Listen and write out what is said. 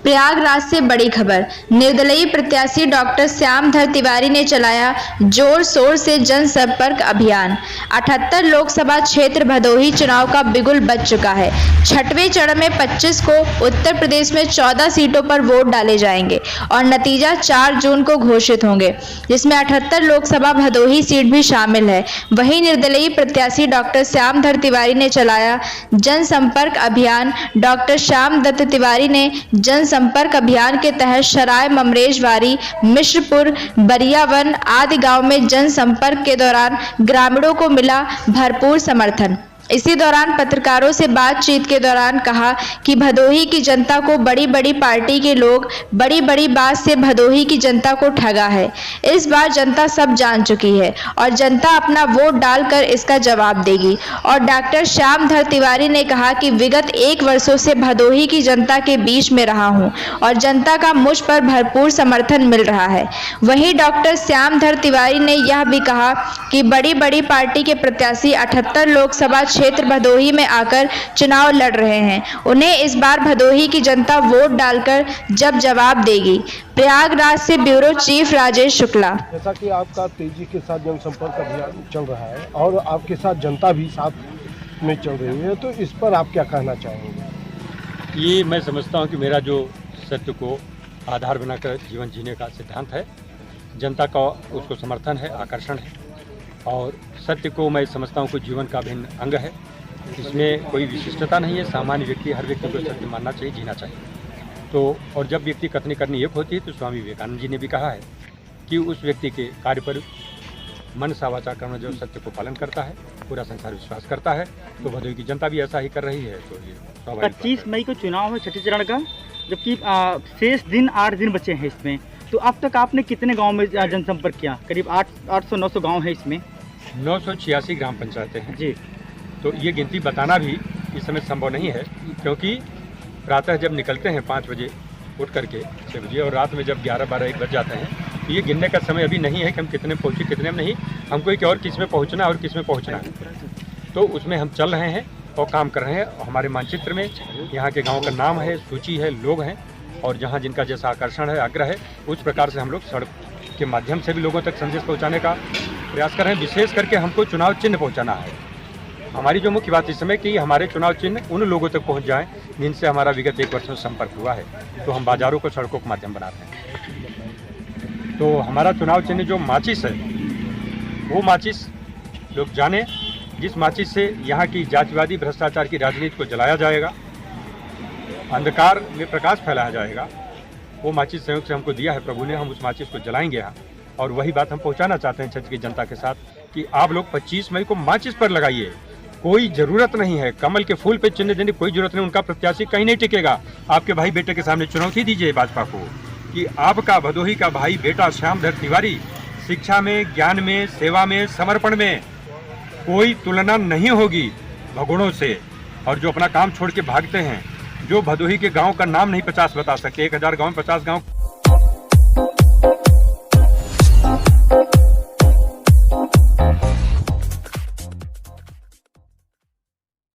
प्रयागराज से बड़ी खबर। निर्दलीय प्रत्याशी डॉक्टर श्यामधर तिवारी ने चलाया जोर शोर से जनसंपर्क अभियान। 78 लोकसभा क्षेत्र भदोही चुनाव का बिगुल बज चुका है। छठवें चरण में 25 को उत्तर प्रदेश में 14 सीटों पर वोट डाले जाएंगे और नतीजा 4 जून को घोषित होंगे, जिसमें 78 लोकसभा भदोही सीट भी शामिल है। वहीं निर्दलीय प्रत्याशी डॉक्टर श्यामधर तिवारी ने चलाया जनसंपर्क अभियान। डॉक्टर श्यामदत्त तिवारी ने जनसंपर्क अभियान के तहत सराय ममरेशवाड़ी, मिश्रपुर, बरियावन आदि गांव में जनसंपर्क के दौरान ग्रामीणों को मिला भरपूर समर्थन। इसी दौरान पत्रकारों से बातचीत के दौरान कहा कि भदोही की जनता को बड़ी बड़ी पार्टी के लोग बड़ी बड़ी बात से भदोही की जनता को ठगा है। इस बार जनता सब जान चुकी है और जनता अपना वोट डालकर इसका जवाब देगी। और डॉक्टर श्यामधर तिवारी ने कहा कि विगत 1 वर्षों से भदोही की जनता के बीच में रहा हूं और जनता का मुझ पर भरपूर समर्थन मिल रहा है। वहीं डॉक्टर श्यामधर तिवारी ने यह भी कहा कि बड़ी बड़ी पार्टी के प्रत्याशी 78 लोकसभा क्षेत्र भदोही में आकर चुनाव लड़ रहे हैं। उन्हें इस बार भदोही की जनता वोट डालकर जब जवाब देगी। प्रयागराज से ब्यूरो चीफ राजेश शुक्ला। जैसा कि आपका तेजी के साथ जनसंपर्क अभियान चल रहा है और आपके साथ जनता भी साथ में चल रही है, तो इस पर आप क्या कहना चाहेंगे? ये मैं समझता हूँ कि मेरा जो सत्य को आधार बनाकर जीवन जीने का सिद्धांत है, जनता का उसको समर्थन है, आकर्षण है और सत्य को मैं समझता हूँ कि जीवन का भिन्न अंग है। इसमें कोई विशिष्टता नहीं है। सामान्य व्यक्ति, हर व्यक्ति को सत्य मानना चाहिए, जीना चाहिए। तो और जब व्यक्ति कथनी करनी एक होती है तो स्वामी विवेकानंद जी ने भी कहा है कि उस व्यक्ति के कार्य पर मन सा वाचा कर्म जो सत्य को पालन करता है, पूरा संसार विश्वास करता है। तो भदोही की जनता भी ऐसा ही कर रही है। तो ये 25 मई को चुनाव है, छठे चरण का, जबकि शेष दिन 8 दिन बचे हैं इसमें। तो अब तक आपने कितने गांव में जनसंपर्क किया? करीब 800-900 गांव है इसमें, 986 ग्राम पंचायतें हैं जी। तो ये गिनती बताना भी इस समय संभव नहीं है, क्योंकि प्रातः जब निकलते हैं 5 बजे उठ करके 6 बजे और रात में जब 11-12-1 बज जाते हैं, तो ये गिनने का समय अभी नहीं है कि हम कितने पहुँचे कितने में नहीं। हमको एक और किस में पहुँचना और किस में पहुँचना है, तो उसमें हम चल रहे हैं और काम कर रहे हैं। हमारे मानचित्र में यहाँ के गाँव का नाम है, सूची है, लोग हैं और जहाँ जिनका जैसा आकर्षण है, आग्रह है, उस प्रकार से हम लोग सड़क के माध्यम से भी लोगों तक संदेश पहुँचाने का प्रयास कर रहे हैं। विशेष करके हमको चुनाव चिन्ह पहुँचाना है। हमारी जो मुख्य बात इस समय कि हमारे चुनाव चिन्ह उन लोगों तक पहुँच जाएं जिनसे हमारा विगत 1 वर्ष में संपर्क हुआ है। तो हम बाजारों को सड़कों के माध्यम बनाते हैं। तो हमारा चुनाव चिन्ह जो माचिस है, वो माचिस लोग जाने, जिस माचिस से यहाँ की जातिवादी भ्रष्टाचार की राजनीति को जलाया जाएगा, अंधकार में प्रकाश फैलाया जाएगा। वो माचिस संयोग से हमको दिया है प्रभु ने, हम उस माचिस को जलाएंगे यहाँ। और वही बात हम पहुँचाना चाहते हैं क्षेत्र की जनता के साथ कि आप लोग 25 मई को माचिस पर लगाइए। कोई ज़रूरत नहीं है कमल के फूल पे चिन्ह देने, कोई ज़रूरत नहीं। उनका प्रत्याशी कहीं नहीं टिकेगा। आपके भाई बेटे के सामने चुनौती दीजिए भाजपा को कि आपका भदोही का भाई बेटा श्यामधर तिवारी शिक्षा में, ज्ञान में, सेवा में, समर्पण में कोई तुलना नहीं होगी भगोड़ों से। और जो अपना काम छोड़ के भागते हैं, जो भदोही के गाँव का नाम नहीं 50 बता सकते, 1000 गाँव 50 गाँव